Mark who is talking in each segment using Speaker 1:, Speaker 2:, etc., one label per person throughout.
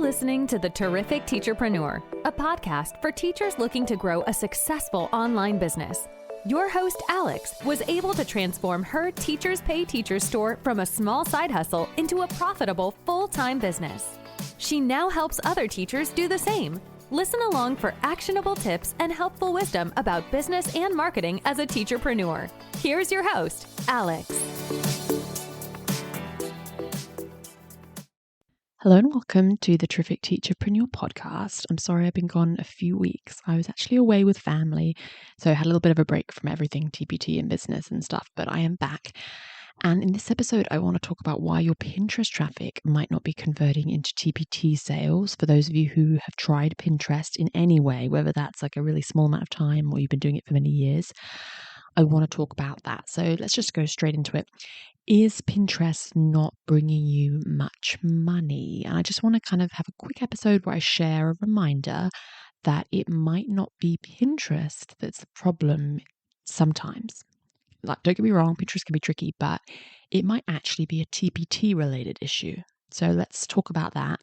Speaker 1: listening to The Terrific Teacherpreneur, a podcast for teachers looking to grow a successful online business. Your host, Alex, was able to transform her Teachers Pay Teachers store from a small side hustle into a profitable full-time business. She now helps other teachers do the same. Listen along for actionable tips and helpful wisdom about business and marketing as a teacherpreneur. Here's your host, Alex.
Speaker 2: Hello and welcome to the Terrific Teacherpreneur podcast. I'm sorry I've been gone a few weeks. I was actually away with family, so I had a little bit of a break from everything TPT and business and stuff, but I am back. And in this episode, I want to talk about why your Pinterest traffic might not be converting into TPT sales. For those of you who have tried Pinterest in any way, whether that's like a really small amount of time or you've been doing it for many years, I want to talk about that. So let's just go straight into it. Is Pinterest not bringing you much money? And I just want to kind of have a quick episode where I share a reminder that it might not be Pinterest that's the problem sometimes. Like, don't get me wrong, Pinterest can be tricky, but it might actually be a TPT related issue. So let's talk about that.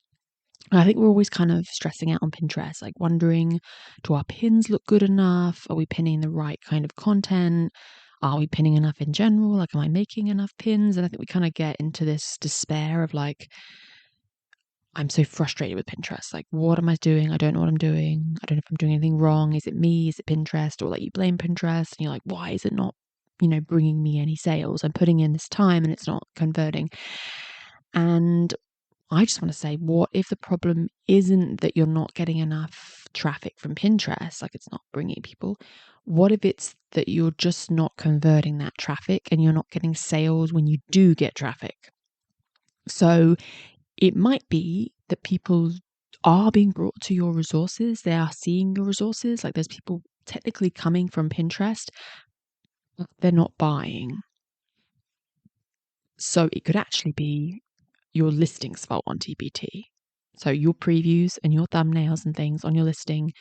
Speaker 2: I think we're always kind of stressing out on Pinterest, like wondering, do our pins look good enough? Are we pinning the right kind of content? Are we pinning enough in general? Like, am I making enough pins? And I think we kind of get into this despair of like, I'm so frustrated with Pinterest. Like, what am I doing? I don't know what I'm doing. I don't know if I'm doing anything wrong. Is it me? Is it Pinterest? Or like you blame Pinterest and you're like, why is it not, bringing me any sales? I'm putting in this time and it's not converting. And I just want to say, what if the problem isn't that you're not getting enough traffic from Pinterest, like it's not bringing people? What if it's that you're just not converting that traffic and you're not getting sales when you do get traffic? So it might be that people are being brought to your resources. They are seeing your resources. Like, there's people technically coming from Pinterest, but they're not buying. So it could actually be your listing's fault on TPT. So your previews and your thumbnails and things on your listing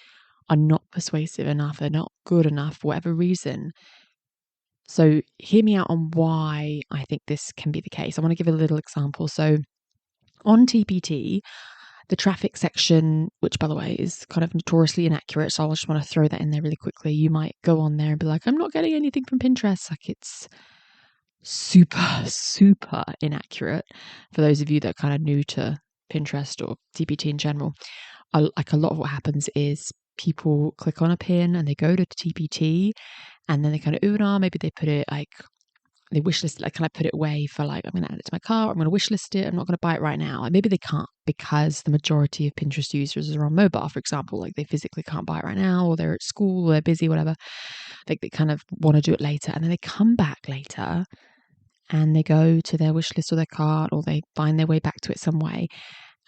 Speaker 2: are not persuasive enough. They're not good enough for whatever reason. So hear me out on why I think this can be the case. I want to give a little example. So on TPT, the traffic section, which by the way is kind of notoriously inaccurate, so I just want to throw that in there really quickly. You might go on there and be like, I'm not getting anything from Pinterest. Like, it's super inaccurate for those of you that are kind of new to Pinterest or TPT in general. Like, a lot of what happens is people click on a pin and they go to TPT and then they kind of, maybe they put it like, they wish list, like, can I put it away for like, I'm going to add it to my cart, I'm going to wish list it, I'm not going to buy it right now. Like, maybe they can't because the majority of Pinterest users are on mobile, for example, like they physically can't buy it right now, or they're at school, or they're busy, whatever. They kind of want to do it later, and then they come back later and they go to their wish list or their cart, or they find their way back to it some way,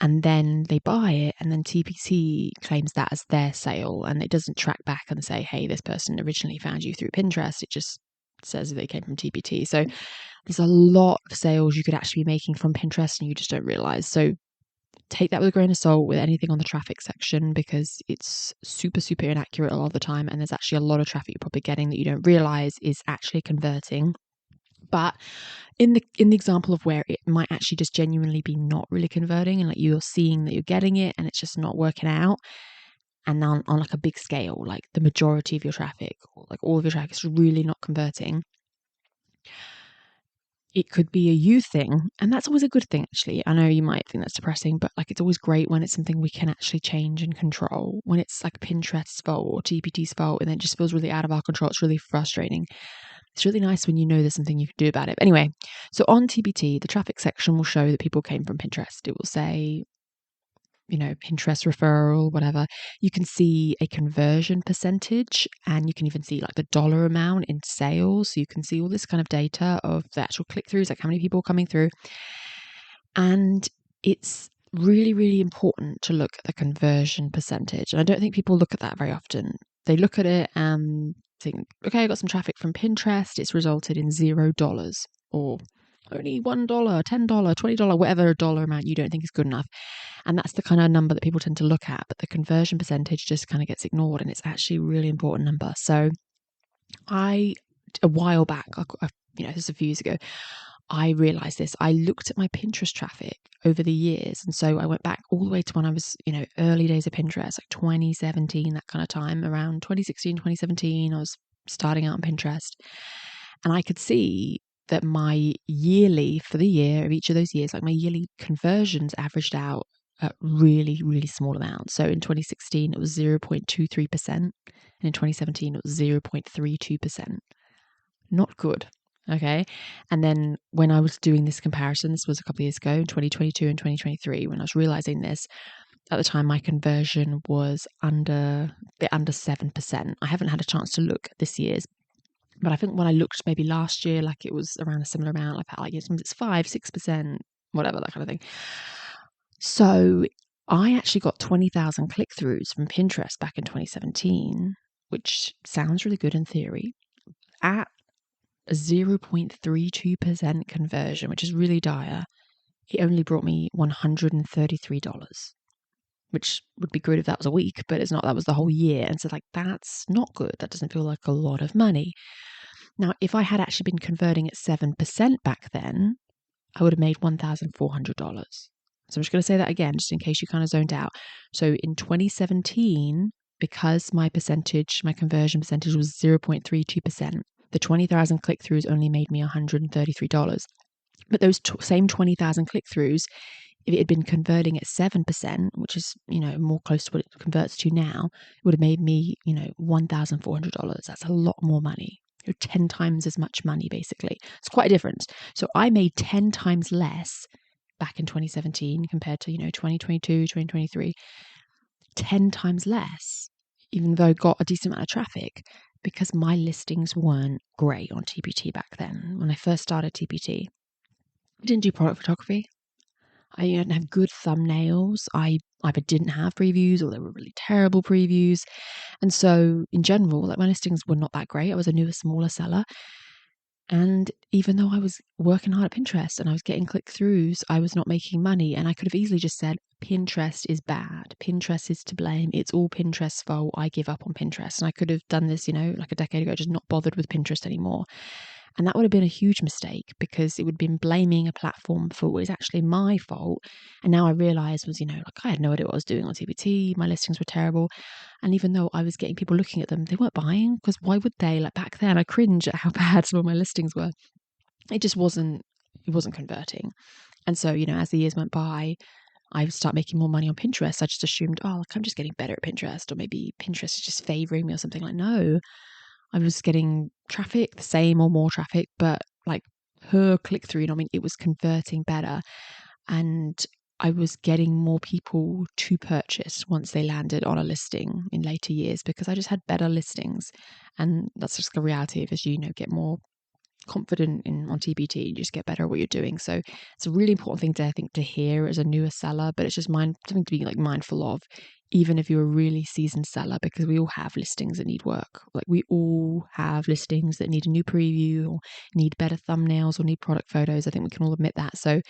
Speaker 2: and then they buy it, and then TPT claims that as their sale, and it doesn't track back and say, hey, this person originally found you through Pinterest. It just says they came from TPT. So there's a lot of sales you could actually be making from Pinterest and you just don't realize. So take that with a grain of salt with anything on the traffic section, because it's super inaccurate a lot of the time, and there's actually a lot of traffic you're probably getting that you don't realize is actually converting. But in the example of where it might actually just genuinely be not really converting, and like you're seeing that you're getting it and it's just not working out, and on like a big scale, like the majority of your traffic, or like all of your traffic is really not converting, it could be a you thing. And that's always a good thing, actually. I know you might think that's depressing, but like, it's always great when it's something we can actually change and control. When it's like Pinterest's fault or TPT's fault and it just feels really out of our control, it's really frustrating. It's really nice when you know there's something you can do about it. But anyway, so on TPT, the traffic section will show that people came from Pinterest. It will say, Pinterest referral, whatever. You can see a conversion percentage, and you can even see like the dollar amount in sales. So you can see all this kind of data of the actual click-throughs, like how many people are coming through. And it's really important to look at the conversion percentage. And I don't think people look at that very often. They look at it and think, okay, I got some traffic from Pinterest. It's resulted in $0 or only $1, $10, $20, whatever dollar amount you don't think is good enough. And that's the kind of number that people tend to look at, but the conversion percentage just kind of gets ignored, and it's actually a really important number. So a while back, this is a few years ago, I realized this. I looked at my Pinterest traffic over the years. And so I went back all the way to when I was, early days of Pinterest, like 2017, that kind of time, around 2016, 2017, I was starting out on Pinterest. And I could see that my yearly, for the year of each of those years, like my yearly conversions averaged out at really, really small amounts. So in 2016, it was 0.23%. And in 2017, it was 0.32%. Not good. Okay. And then when I was doing this comparison, this was a couple of years ago, 2022 and 2023, when I was realizing this, at the time, my conversion was a bit under 7%. I haven't had a chance to look at this year's, but I think when I looked maybe last year, like it was around a similar amount, like it's 5-6%, whatever, that kind of thing. So I actually got 20,000 click-throughs from Pinterest back in 2017, which sounds really good in theory, at a 0.32% conversion, which is really dire. It only brought me $133, which would be good if that was a week, but it's not. That was the whole year. And so that's not good. That doesn't feel like a lot of money. Now, if I had actually been converting at 7% back then, I would have made $1,400. So I'm just going to say that again, just in case you kind of zoned out. So in 2017, because my conversion percentage was 0.32%, the 20,000 click-throughs only made me $133. But those same 20,000 click-throughs, if it had been converting at 7%, which is, more close to what it converts to now, it would have made me, $1,400. That's a lot more money. 10 times as much money, basically. It's quite a difference. So I made 10 times less back in 2017 compared to, 2022, 2023. 10 times less, even though I got a decent amount of traffic, because my listings weren't great on TPT back then. When I first started TPT, I didn't do product photography. I didn't have good thumbnails. I either didn't have previews or they were really terrible previews. And so in general, like my listings were not that great. I was a newer, smaller seller. And even though I was working hard at Pinterest and I was getting click-throughs, I was not making money. And I could have easily just said, Pinterest is bad. Pinterest is to blame. It's all Pinterest's fault. I give up on Pinterest. And I could have done this, like a decade ago, just not bothered with Pinterest anymore. And that would have been a huge mistake because it would have been blaming a platform for what is actually my fault. And now I realize was, I had no idea what I was doing on TPT. My listings were terrible. And even though I was getting people looking at them, they weren't buying because why would they? Like back then, I cringe at how bad some of my listings were. It just wasn't converting. And so, as the years went by, I would start making more money on Pinterest. I just assumed, I'm just getting better at Pinterest, or maybe Pinterest is just favoring me or something. Like, no. I was getting traffic, the same or more traffic, but like per click through, it was converting better. And I was getting more people to purchase once they landed on a listing in later years because I just had better listings. And that's just the reality of as you get more confident on TPT, you just get better at what you're doing. So it's a really important thing to hear as a newer seller, but it's just something to be mindful of, even if you're a really seasoned seller, because we all have listings that need work. Like we all have listings that need a new preview or need better thumbnails or need product photos. I think we can all admit that. So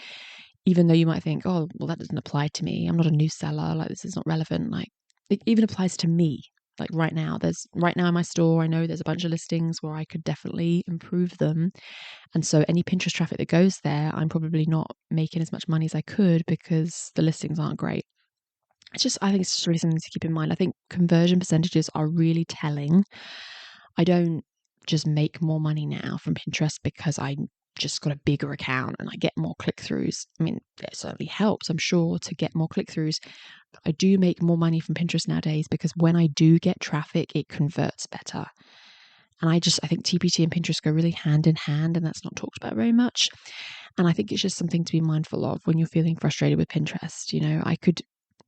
Speaker 2: even though you might think, oh, well, that doesn't apply to me. I'm not a new seller. Like this is not relevant. Like it even applies to me. Like right now in my store, I know there's a bunch of listings where I could definitely improve them. And so any Pinterest traffic that goes there, I'm probably not making as much money as I could because the listings aren't great. I think it's just really something to keep in mind. I think conversion percentages are really telling. I don't just make more money now from Pinterest because I just got a bigger account and I get more click-throughs. It certainly helps, I'm sure, to get more click-throughs. But I do make more money from Pinterest nowadays because when I do get traffic, it converts better. And I think TPT and Pinterest go really hand in hand, and that's not talked about very much. And I think it's just something to be mindful of when you're feeling frustrated with Pinterest.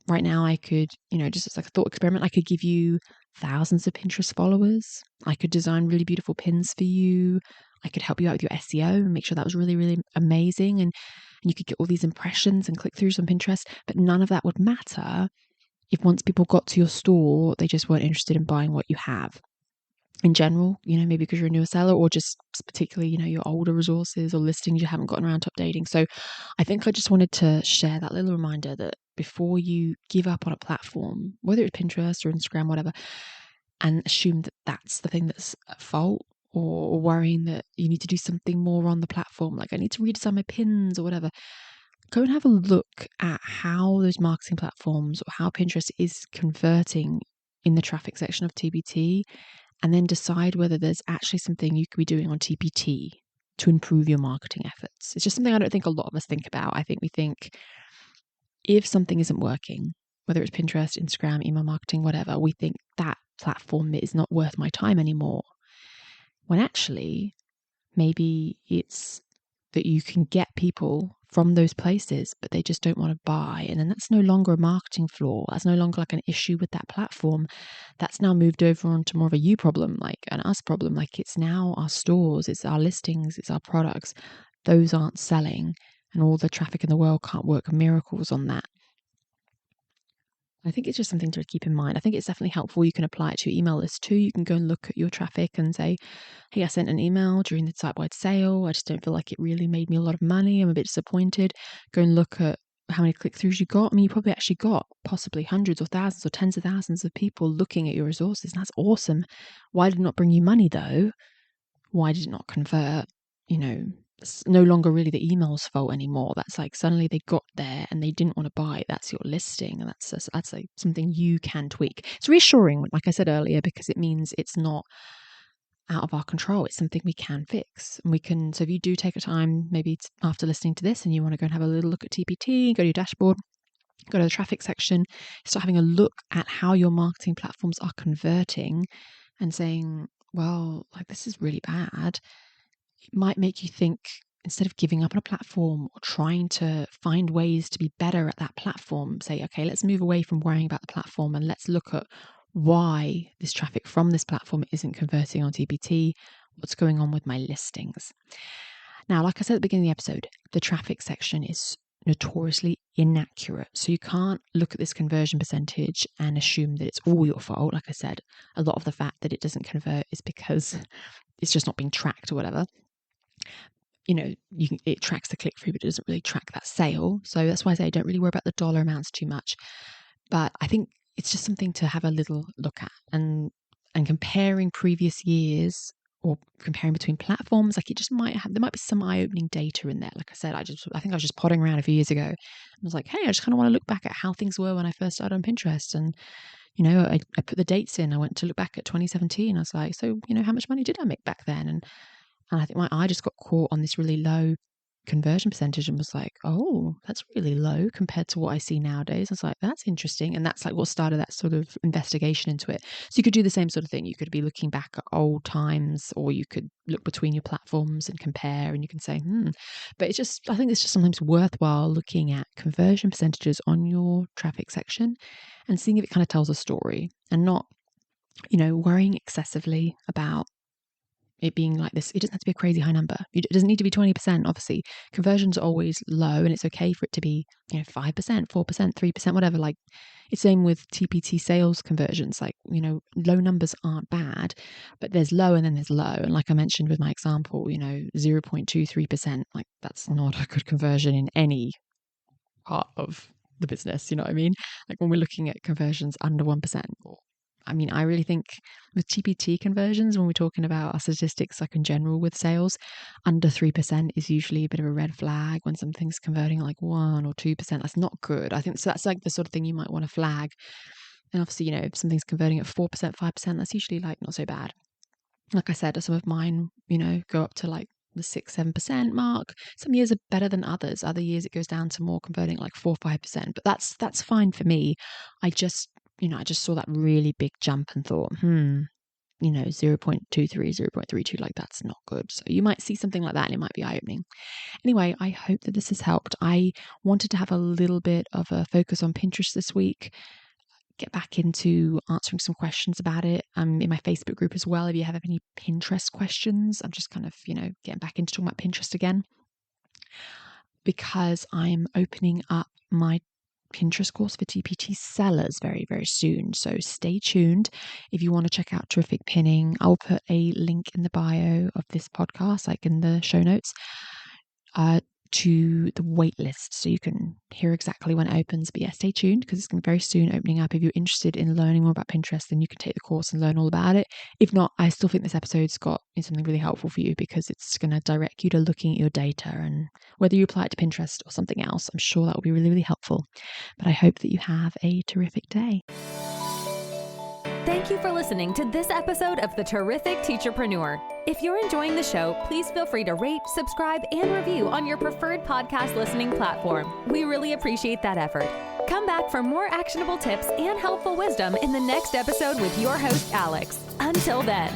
Speaker 2: Right now I could, just as like a thought experiment, I could give you thousands of Pinterest followers. I could design really beautiful pins for you. I could help you out with your SEO and make sure that was really, really amazing. And you could get all these impressions and click-throughs on Pinterest, but none of that would matter if once people got to your store, they just weren't interested in buying what you have. In general, maybe because you're a newer seller or just particularly, your older resources or listings you haven't gotten around to updating. So I think I just wanted to share that little reminder that before you give up on a platform, whether it's Pinterest or Instagram, whatever, and assume that that's the thing that's at fault or worrying that you need to do something more on the platform, like I need to redesign my pins or whatever, go and have a look at how those marketing platforms or how Pinterest is converting in the traffic section of TPT, and then decide whether there's actually something you could be doing on TPT to improve your marketing efforts. It's just something I don't think a lot of us think about. I think we think if something isn't working, whether it's Pinterest, Instagram, email marketing, whatever, we think that platform is not worth my time anymore. When actually, maybe it's that you can get people from those places, but they just don't want to buy. And then that's no longer a marketing flaw. That's no longer like an issue with that platform. That's now moved over onto more of a you problem, like an us problem. Like it's now our stores, it's our listings, it's our products. Those aren't selling, and all the traffic in the world can't work miracles on that. I think it's just something to keep in mind. I think it's definitely helpful. You can apply it to your email list too. You can go and look at your traffic and say, hey, I sent an email during the site-wide sale. I just don't feel like it really made me a lot of money. I'm a bit disappointed. Go and look at how many click-throughs you got. I mean, you probably actually got possibly hundreds or thousands or tens of thousands of people looking at your resources. And that's awesome. Why did it not bring you money though? Why did it not convert? It's no longer really the email's fault anymore. That's like suddenly they got there and they didn't want to buy. That's your listing. And that's like something you can tweak. It's reassuring, like I said earlier, because it means it's not out of our control. It's something we can fix. And we can, so if you do take a time, maybe after listening to this and you want to go and have a little look at TPT, go to your dashboard, go to the traffic section, start having a look at how your marketing platforms are converting and saying, well, like this is really bad. It might make you think, instead of giving up on a platform or trying to find ways to be better at that platform, say, okay, let's move away from worrying about the platform and let's look at why this traffic from this platform isn't converting on TPT, what's going on with my listings. Now, like I said at the beginning of the episode, the traffic section is notoriously inaccurate. So you can't look at this conversion percentage and assume that it's all your fault. Like I said, a lot of the fact that it doesn't convert is because it's just not being tracked or whatever. It tracks the click-through, but it doesn't really track that sale. So that's why I say don't really worry about the dollar amounts too much. But I think it's just something to have a little look at and comparing previous years or comparing between platforms. Like there might be some eye-opening data in there. Like I said, I think I was just pottering around a few years ago. I was like, hey, I just kind of want to look back at how things were when I first started on Pinterest. And I put the dates in. I went to look back at 2017. I was like, so how much money did I make back then? And I think my eye just got caught on this really low conversion percentage and was like, oh, that's really low compared to what I see nowadays. I was like, that's interesting. And that's like what started that sort of investigation into it. So you could do the same sort of thing. You could be looking back at old times, or you could look between your platforms and compare, and you can say, But I think it's just sometimes worthwhile looking at conversion percentages on your traffic section and seeing if it kind of tells a story, and not, worrying excessively about it being like this. It doesn't have to be a crazy high number. It doesn't need to be 20%. Obviously, conversions are always low, and it's okay for it to be 5%, 4%, 3%, whatever. Like it's same with TPT sales conversions. Like low numbers aren't bad, but there's low and then there's low. And like I mentioned with my example, 0.23%. Like that's not a good conversion in any part of the business. You know what I mean? Like when we're looking at conversions under 1%. I really think with TPT conversions, when we're talking about our statistics, like in general with sales, under 3% is usually a bit of a red flag. When something's converting like 1 or 2%, that's not good. I think so. That's like the sort of thing you might want to flag. And obviously, if something's converting at 4%, 5%, that's usually like not so bad. Like I said, some of mine, go up to like the 6-7% mark. Some years are better than others. Other years it goes down to more converting like 4-5%. But that's fine for me. I just saw that really big jump and thought, 0.23, 0.32, like that's not good. So you might see something like that and it might be eye-opening. Anyway, I hope that this has helped. I wanted to have a little bit of a focus on Pinterest this week, get back into answering some questions about it. I'm in my Facebook group as well. If you have any Pinterest questions, I'm just kind of, getting back into talking about Pinterest again, because I'm opening up my Pinterest course for TPT sellers very, very soon. So stay tuned. If you want to check out Terrific Pinning, I'll put a link in the bio of this podcast, like in the show notes, to the wait list so you can hear exactly when it opens. But yeah, stay tuned because it's going to be very soon opening up. If you're interested in learning more about Pinterest, then you can take the course and learn all about it. If not, I still think this episode's got something really helpful for you because it's going to direct you to looking at your data, and whether you apply it to Pinterest or something else, I'm sure that will be really, really helpful. But I hope that you have a terrific day.
Speaker 1: Thank you for listening to this episode of The Terrific Teacherpreneur. If you're enjoying the show, please feel free to rate, subscribe, and review on your preferred podcast listening platform. We really appreciate that effort. Come back for more actionable tips and helpful wisdom in the next episode with your host, Alex. Until then.